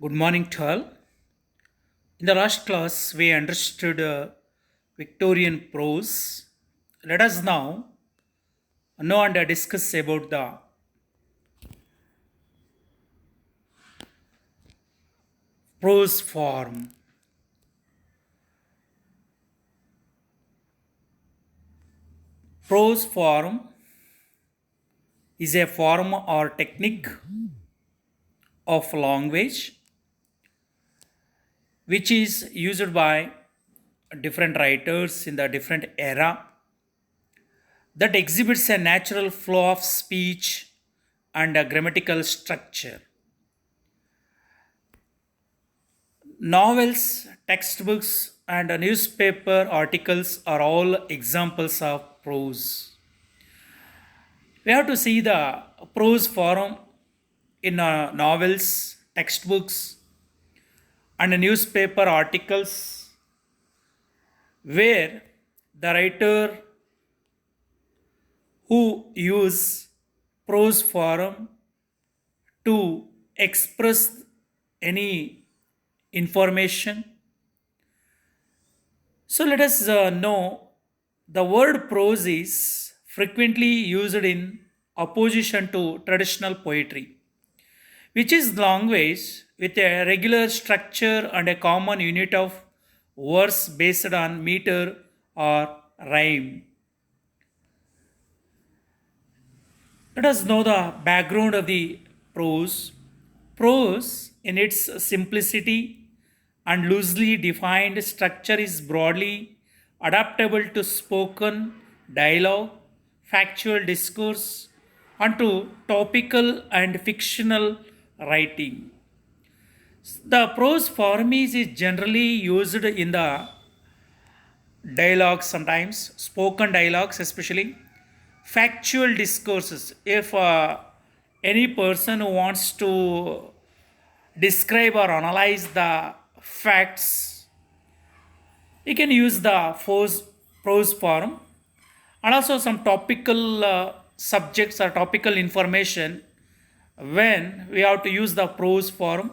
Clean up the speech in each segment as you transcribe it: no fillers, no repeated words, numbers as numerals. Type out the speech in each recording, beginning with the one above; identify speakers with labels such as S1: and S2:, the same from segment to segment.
S1: Good morning to all. In the last class, we understood Victorian prose. Let us now know and discuss about the prose form. Prose form is a form or technique of language which is used by different writers in the different era that exhibits a natural flow of speech and a grammatical structure. Novels, textbooks, and newspaper articles are all examples of prose. We have to see the prose form in novels, textbooks, and newspaper articles where the writer who use prose form to express any information. So let us know the word prose is frequently used in opposition to traditional poetry, which is language with a regular structure and a common unit of verse based on meter or rhyme. Let us know the background of the prose. Prose, in its simplicity and loosely defined structure, is broadly adaptable to spoken dialogue, factual discourse, and to topical and fictional writing. The prose form is generally used in the dialogues, sometimes spoken dialogues, especially factual discourses. If any person who wants to describe or analyze the facts, he can use the prose form, and also some topical subjects or topical information when we have to use the prose form.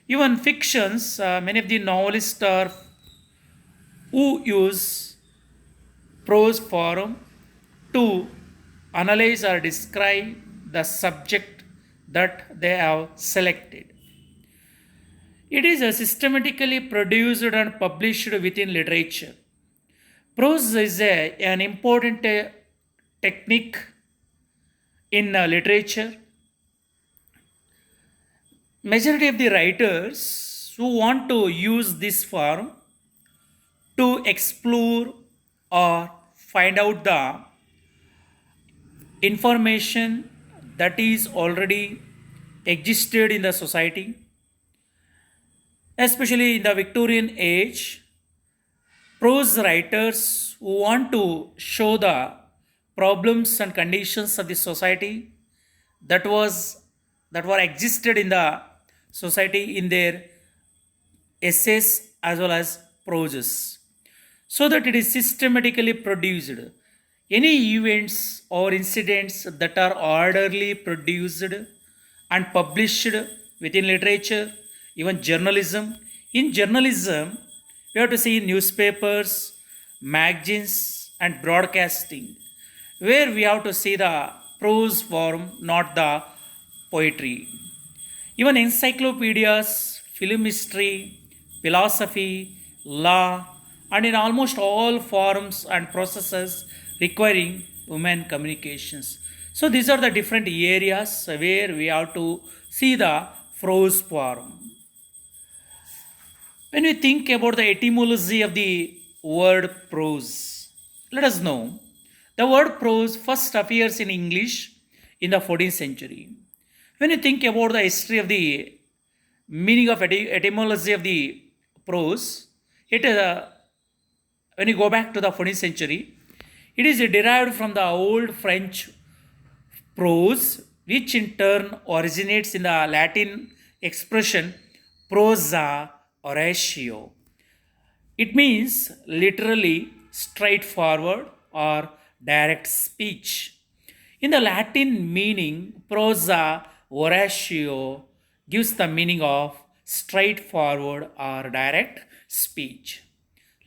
S1: Even fictions, many of the novelists are who use prose form to analyze or describe the subject that they have selected. It is systematically produced and published within literature. Prose is an important technique in literature. Majority of the writers who want to use this form to explore or find out the information that is already existed in the society, especially in the Victorian age. Prose writers who want to show the problems and conditions of the society that was that were existed in the society in their essays as well as proses, so that it is systematically produced. Any events or incidents that are orderly produced and published within literature, even journalism. In journalism, we have to see newspapers, magazines, and broadcasting, where we have to see the prose form, not the poetry. Even encyclopedias, film history, philosophy, law, and in almost all forms and processes requiring human communications. So these are the different areas where we have to see the prose form. When we think about the etymology of the word prose, let us know the word prose first appears in English in the 14th century. When you think about the history of the meaning of etymology of the prose, it when you go back to the 14th century, it is derived from the old French prose, which in turn originates in the Latin expression prosa oratio. It means literally straightforward or direct speech. In the Latin meaning, prosa oratio gives the meaning of straightforward or direct speech.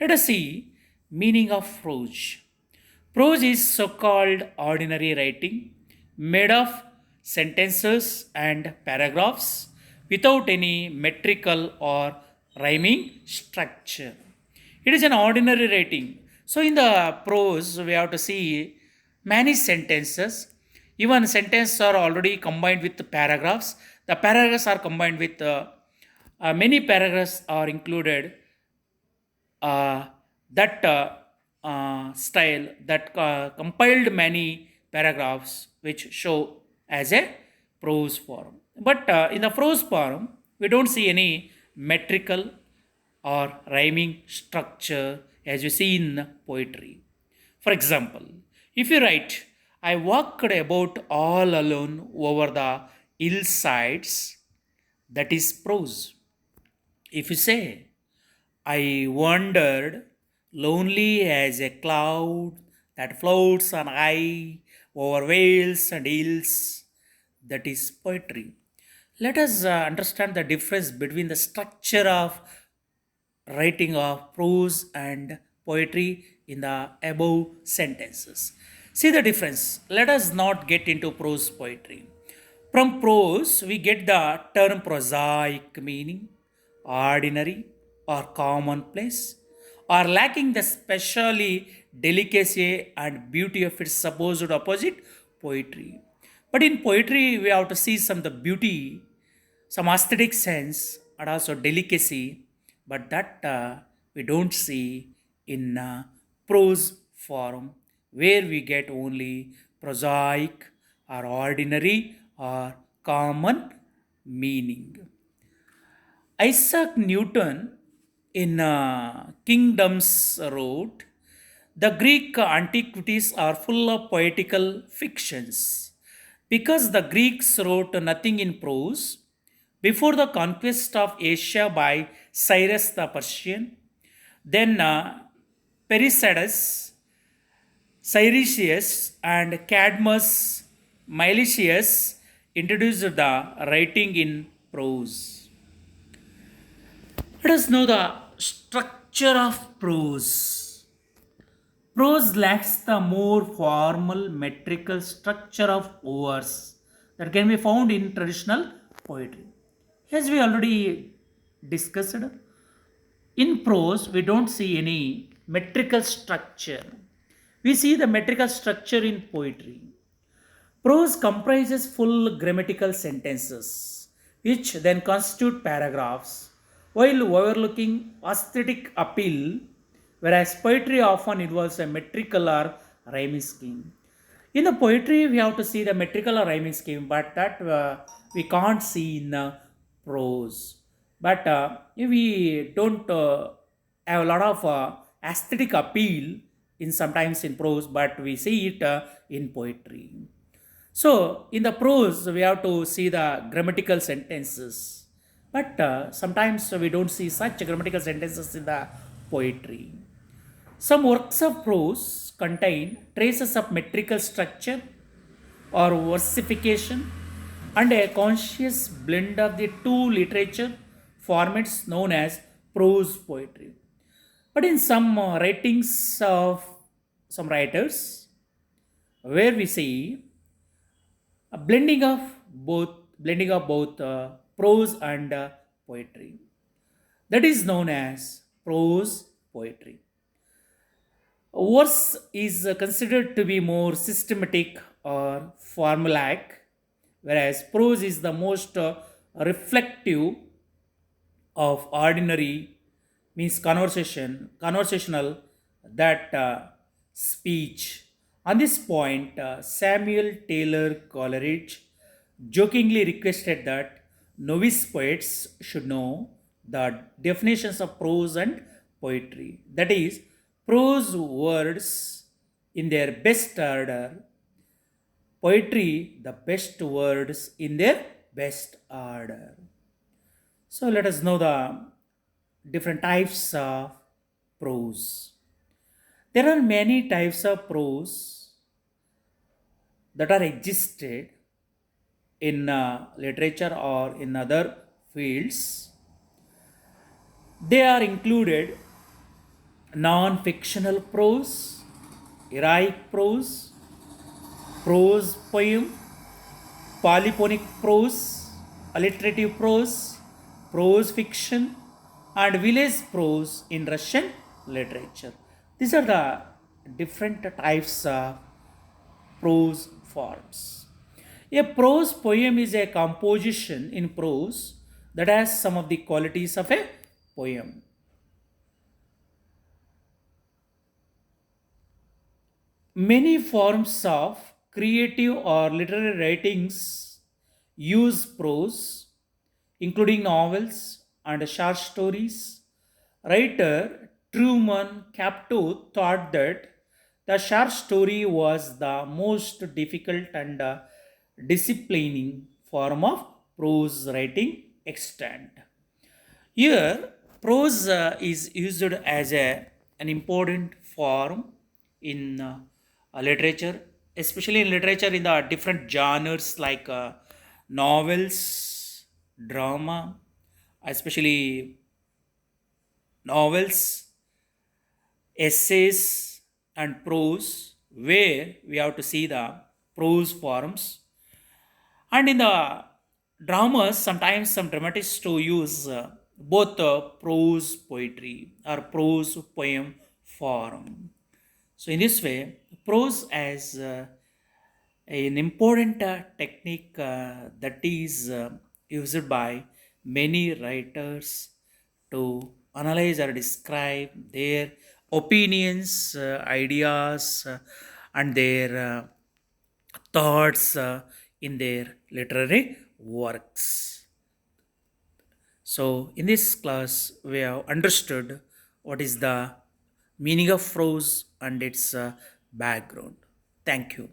S1: Let us see meaning of prose. Prose is so-called ordinary writing made of sentences and paragraphs without any metrical or rhyming structure. It is an ordinary writing. So in the prose, we have to see many sentences. Even sentences are already combined with the paragraphs. The paragraphs are combined with many paragraphs are included uh, that style that compiled many paragraphs which show as a prose form. But in the prose form, we don't see any metrical or rhyming structure as you see in poetry. For example, if you write, I walked about all alone over the hillsides, that is prose. If you say, I wandered lonely as a cloud that floats on high over vales and hills, that is poetry. Let us understand the difference between the structure of writing of prose and poetry in the above sentences. See the difference. Let us not get into prose poetry. From prose, we get the term prosaic meaning, ordinary or commonplace, or lacking the specially delicacy and beauty of its supposed opposite, poetry. But in poetry, we have to see some the beauty, some aesthetic sense, and also delicacy, but that we don't see in prose form, where we get only prosaic or ordinary or common meaning. Isaac Newton in Kingdoms wrote, the Greek antiquities are full of poetical fictions. Because the Greeks wrote nothing in prose, before the conquest of Asia by Cyrus the Persian, then Pericles, Cyricius, and Cadmus Milesius introduced the writing in prose. Let us know the structure of prose. Prose lacks the more formal metrical structure of verse that can be found in traditional poetry. As we already discussed, in prose we don't see any metrical structure. We see the metrical structure in poetry. Prose comprises full grammatical sentences, which then constitute paragraphs, while overlooking aesthetic appeal, whereas poetry often involves a metrical or rhyming scheme. In the poetry, we have to see the metrical or rhyming scheme, but that we can't see in prose. But we don't have a lot of aesthetic appeal in sometimes in prose, but we see it in poetry. So, in the prose, we have to see the grammatical sentences, but sometimes we don't see such grammatical sentences in the poetry. Some works of prose contain traces of metrical structure or versification and a conscious blend of the two literature formats known as prose poetry. But in some writings of some writers, where we see a blending of both prose and poetry, that is known as prose poetry. Verse is considered to be more systematic or formulaic, whereas prose is the most reflective of ordinary, means conversational, that speech. On this point, Samuel Taylor Coleridge jokingly requested that novice poets should know the definitions of prose and poetry. That is, prose words in their best order, poetry the best words in their best order. So let us know the different types of prose. There are many types of prose that are existed in literature or in other fields. They are included non-fictional prose, heroic prose, prose poem, polyphonic prose, alliterative prose, prose fiction, and village prose in Russian literature. These are the different types of prose forms. A prose poem is a composition in prose that has some of the qualities of a poem. Many forms of creative or literary writings use prose, including novels and short stories. Writer Truman Capote thought that the short story was the most difficult and disciplining form of prose writing extant. Here, prose is used as an important form in literature, especially in literature in the different genres like novels, drama, especially novels, essays, and prose, where we have to see the prose forms. And in the dramas, sometimes some dramatists to use both prose poetry or prose poem form. So in this way, prose as an important technique that is used by many writers to analyze or describe their opinions, ideas, and their thoughts in their literary works. So, in this class, we have understood what is the meaning of prose and its background. Thank you.